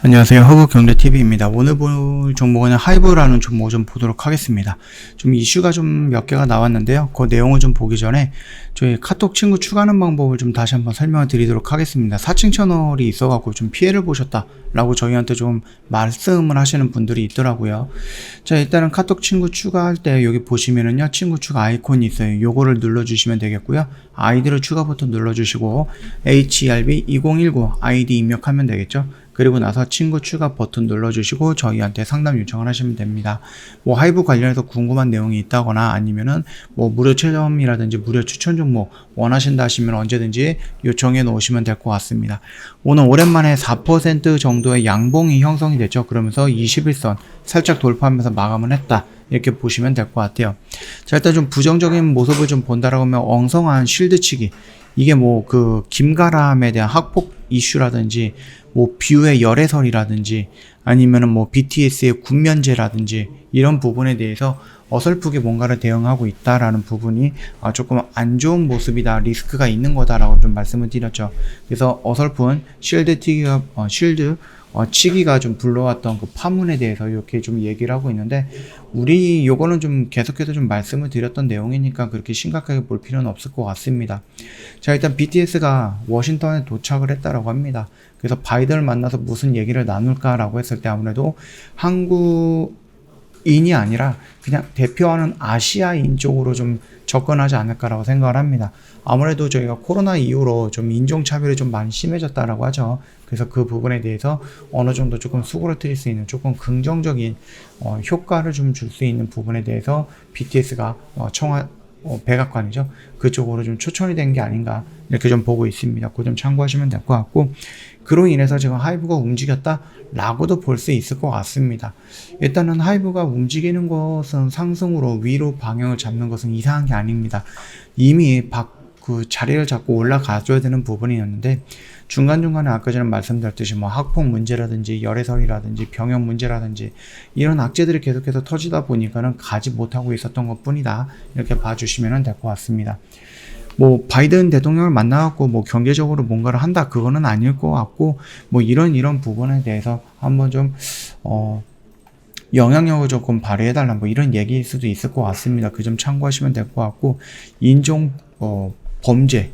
안녕하세요. 허브경제TV입니다. 오늘 볼 종목은 하이브라는 종목을 좀 보도록 하겠습니다. 좀 이슈가 좀 몇 개가 나왔는데요. 그 내용을 좀 보기 전에 저희 카톡 친구 추가하는 방법을 좀 다시 한번 설명을 드리도록 하겠습니다. 사칭 채널이 있어갖고 좀 피해를 보셨다라고 저희한테 좀 말씀을 하시는 분들이 있더라고요. 자, 일단은 카톡 친구 추가할 때 여기 보시면은요, 친구 추가 아이콘이 있어요. 요거를 눌러주시면 되겠고요. 아이디를 추가 버튼 눌러주시고 HERB2019 아이디 입력하면 되겠죠. 그리고 나서 친구 추가 버튼 눌러주시고 저희한테 상담 요청을 하시면 됩니다. 뭐 하이브 관련해서 궁금한 내용이 있다거나 아니면은 뭐 무료 체험이라든지 무료 추천 종목 원하신다 하시면 언제든지 요청해 놓으시면 될 것 같습니다. 오늘 오랜만에 4% 정도의 양봉이 형성이 됐죠. 그러면서 21선 살짝 돌파하면서 마감을 했다. 이렇게 보시면 될 것 같아요. 자, 일단 좀 부정적인 모습을 좀 본다라고 하면 엉성한 쉴드치기. 이게 뭐 그 김가람에 대한 학폭 이슈라든지 뭐 뷰의 열애설이라든지 아니면은 뭐 BTS의 군면제라든지 이런 부분에 대해서 어설프게 뭔가를 대응하고 있다라는 부분이 조금 안 좋은 모습이다, 리스크가 있는 거다라고 좀 말씀을 드렸죠. 그래서 어설픈 치기가 좀 불러왔던 그 파문에 대해서 이렇게 좀 얘기를 하고 있는데, 우리 요거는 좀 계속해서 좀 말씀을 드렸던 내용이니까 그렇게 심각하게 볼 필요는 없을 것 같습니다. 자, 일단 BTS가 워싱턴에 도착을 했다라고 합니다. 그래서 바이든을 만나서 무슨 얘기를 나눌까라고 했을 때 아무래도 한국인이 아니라 그냥 대표하는 아시아인 쪽으로 좀 접근하지 않을까라고 생각을 합니다. 아무래도 저희가 코로나 이후로 좀 인종차별이 좀 많이 심해졌다라고 하죠. 그래서 그 부분에 대해서 어느 정도 조금 수그러 트릴 수 있는 조금 긍정적인 효과를 좀 줄 수 있는 부분에 대해서 BTS가 백악관이죠. 그쪽으로 좀 초청이 된 게 아닌가 이렇게 좀 보고 있습니다. 그 점 참고하시면 될 것 같고, 그로 인해서 지금 하이브가 움직였다라고도 볼 수 있을 것 같습니다. 일단은 하이브가 움직이는 것은 상승으로 위로 방향을 잡는 것은 이상한 게 아닙니다. 이미 그 자리를 잡고 올라가줘야 되는 부분이었는데 중간중간에 아까 전에 말씀드렸듯이 뭐 학폭 문제라든지 열애설이라든지 병역 문제라든지 이런 악재들이 계속해서 터지다 보니까는 가지 못하고 있었던 것 뿐이다, 이렇게 봐주시면 될 것 같습니다. 뭐 바이든 대통령을 만나갖고 뭐 경제적으로 뭔가를 한다, 그거는 아닐 것 같고, 뭐 이런 부분에 대해서 한번 좀 영향력을 조금 발휘해달라, 뭐 이런 얘기일 수도 있을 것 같습니다. 그 점 참고하시면 될 것 같고, 인종 범죄,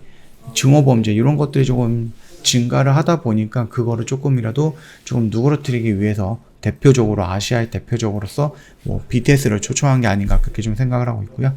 증오범죄 이런 것들이 조금 증가를 하다 보니까 그거를 조금이라도 조금 누그러뜨리기 위해서 대표적으로 아시아의 대표적으로서 뭐 BTS를 초청한 게 아닌가, 그렇게 좀 생각을 하고 있고요.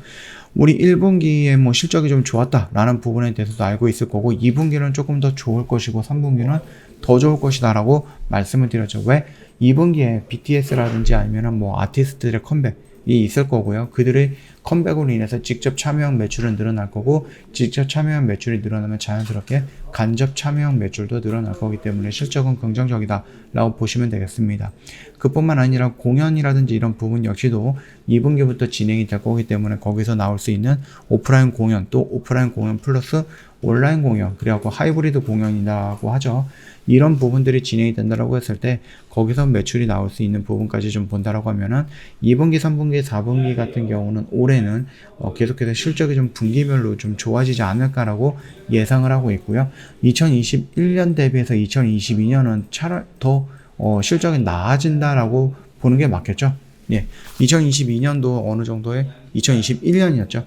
우리 1분기에 뭐 실적이 좀 좋았다라는 부분에 대해서도 알고 있을 거고, 2분기는 조금 더 좋을 것이고 3분기는 더 좋을 것이다라고 말씀을 드렸죠. 왜? 2분기에 BTS라든지 아니면은 뭐 아티스트들의 컴백이 있을 거고요. 그들의 컴백으로 인해서 직접 참여형 매출은 늘어날 거고, 직접 참여형 매출이 늘어나면 자연스럽게 간접 참여형 매출도 늘어날 거기 때문에 실적은 긍정적이다 라고 보시면 되겠습니다. 그뿐만 아니라 공연이라든지 이런 부분 역시도 2분기부터 진행이 될 거기 때문에 거기서 나올 수 있는 오프라인 공연, 또 오프라인 공연 플러스 온라인 공연, 그래갖고 하이브리드 공연이라고 하죠. 이런 부분들이 진행이 된다라고 했을 때 거기서 매출이 나올 수 있는 부분까지 좀 본다라고 하면은 2분기, 3분기, 4분기 같은 경우는 올해는 계속해서 실적이 좀 분기별로 좀 좋아지지 않을까라고 예상을 하고 있고요. 2021년 대비해서 2022년은 차라리 더 실적이 나아진다라고 보는 게 맞겠죠. 예, 2022년도 어느 정도의 2021년이었죠.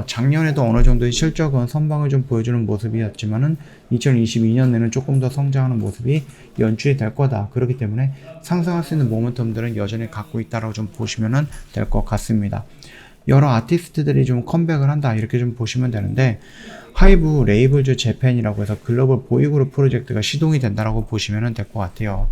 작년에도 어느 정도의 실적은 선방을 좀 보여주는 모습이었지만은 2022년에는 조금 더 성장하는 모습이 연출이 될 거다. 그렇기 때문에 상승할 수 있는 모멘텀들은 여전히 갖고 있다라고 좀 보시면 될 것 같습니다. 여러 아티스트들이 좀 컴백을 한다, 이렇게 좀 보시면 되는데, 하이브 레이블즈 재팬이라고 해서 글로벌 보이그룹 프로젝트가 시동이 된다라고 보시면 될 것 같아요.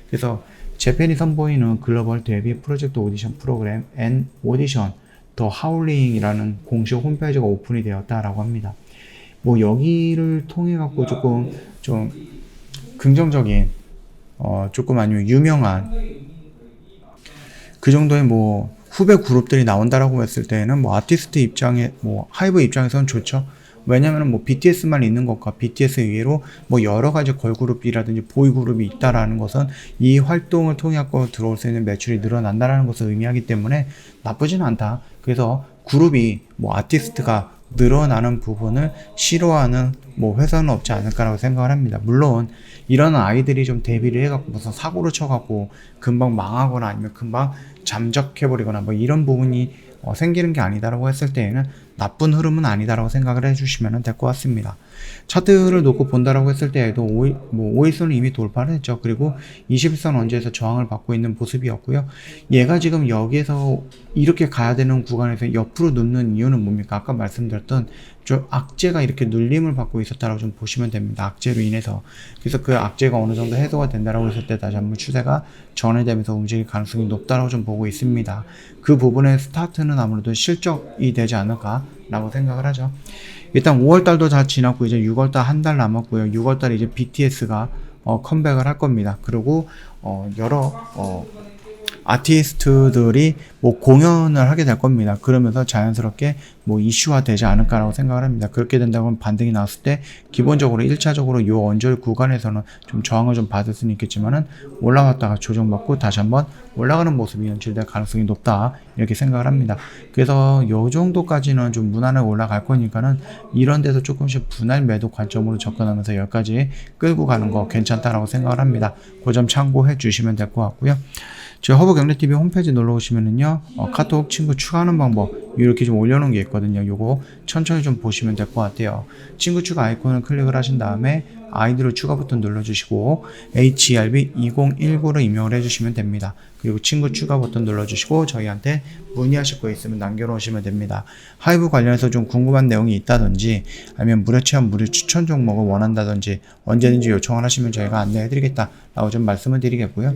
그래서 재팬이 선보이는 글로벌 데뷔 프로젝트 오디션 프로그램 앤 오디션 더 하울링이라는 공식 홈페이지가 오픈이 되었다라고 합니다. 뭐 여기를 통해 갖고 조금 좀 긍정적인 조금 아니면 유명한 그 정도의 뭐 후배 그룹들이 나온다라고 했을 때는 뭐 아티스트 입장에 뭐 하이브 입장에서는 좋죠. 왜냐면은 뭐 BTS만 있는 것과 BTS 이외로 뭐 여러 가지 걸그룹이라든지 보이그룹이 있다라는 것은 이 활동을 통해 갖고 들어올 수 있는 매출이 늘어난다라는 것을 의미하기 때문에 나쁘진 않다. 그래서 그룹이 뭐 아티스트가 늘어나는 부분을 싫어하는 뭐 회사는 없지 않을까라고 생각을 합니다. 물론 이런 아이들이 좀 데뷔를 해갖고 무슨 사고를 쳐갖고 금방 망하거나 아니면 금방 잠적해버리거나 뭐 이런 부분이 생기는 게 아니다라고 했을 때에는 나쁜 흐름은 아니다라고 생각을 해주시면 될 것 같습니다. 차트를 놓고 본다라고 했을 때에도 5일선을 이미 돌파를 했죠. 그리고 21선 언제에서 저항을 받고 있는 모습이었고요. 얘가 지금 여기에서 이렇게 가야 되는 구간에서 옆으로 눕는 이유는 뭡니까? 아까 말씀드렸던 좀 악재가 이렇게 눌림을 받고 있었다라고 좀 보시면 됩니다. 악재로 인해서. 그래서 그 악재가 어느 정도 해소가 된다라고 했을 때 다시 한번 추세가 전환되면서 움직일 가능성이 높다라고 좀 보고 있습니다. 그 부분의 스타트는 아무래도 실적이 되지 않을까라고 생각을 하죠. 일단 5월달도 다 지났고 이제 6월달 한 달 남았고요. 6월달에 이제 BTS가 컴백을 할 겁니다. 그리고 여러 아티스트들이 뭐 공연을 하게 될 겁니다. 그러면서 자연스럽게 뭐 이슈화 되지 않을까라고 생각을 합니다. 그렇게 된다면 반등이 나왔을 때 기본적으로 1차적으로 요 언저리 구간에서는 좀 저항을 좀 받을 수는 있겠지만은 올라갔다가 조정받고 다시 한번 올라가는 모습이 연출될 가능성이 높다 이렇게 생각을 합니다. 그래서 요 정도까지는 좀 무난하게 올라갈 거니까는 이런 데서 조금씩 분할 매도 관점으로 접근하면서 여기까지 끌고 가는 거 괜찮다라고 생각을 합니다. 그 점 참고해 주시면 될 것 같고요. 저희 허브경제TV 홈페이지 놀러 오시면은요, 카톡 친구 추가하는 방법, 이렇게 좀 올려놓은 게 있거든요. 요거 천천히 좀 보시면 될 것 같아요. 친구 추가 아이콘을 클릭을 하신 다음에 아이디로 추가 버튼 눌러주시고, HERB2019로 입력을 해주시면 됩니다. 그리고 친구 추가 버튼 눌러주시고, 저희한테 문의하실 거 있으면 남겨놓으시면 됩니다. 하이브 관련해서 좀 궁금한 내용이 있다든지, 아니면 무료 체험, 무료 추천 종목을 원한다든지, 언제든지 요청을 하시면 저희가 안내해드리겠다. 라고 좀 말씀을 드리겠고요.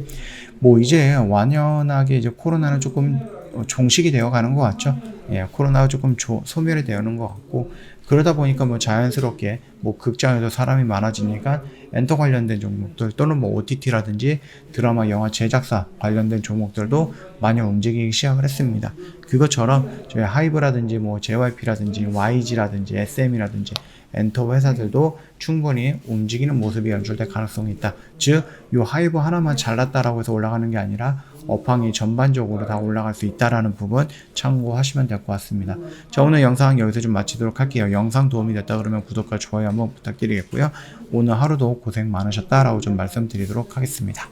뭐 이제 완연하게 이제 코로나는 조금 종식이 되어 가는 것 같죠. 예, 코로나가 조금 소멸이 되는 것 같고, 그러다 보니까 뭐 자연스럽게 뭐 극장에도 사람이 많아지니까 엔터 관련된 종목들 또는 뭐 OTT라든지 드라마, 영화 제작사 관련된 종목들도 많이 움직이기 시작을 했습니다. 그것처럼 저희 하이브라든지 뭐 JYP라든지 YG라든지 SM이라든지 엔터 회사들도 충분히 움직이는 모습이 연출될 가능성이 있다. 즉, 요 하이브 하나만 잘났다라고 해서 올라가는 게 아니라 업황이 전반적으로 다 올라갈 수 있다라는 부분 참고하시면 될 것 같습니다. 자, 오늘 영상 여기서 좀 마치도록 할게요. 영상 도움이 됐다 그러면 구독과 좋아요 한번 부탁드리겠고요. 오늘 하루도 고생 많으셨다라고 좀 말씀드리도록 하겠습니다.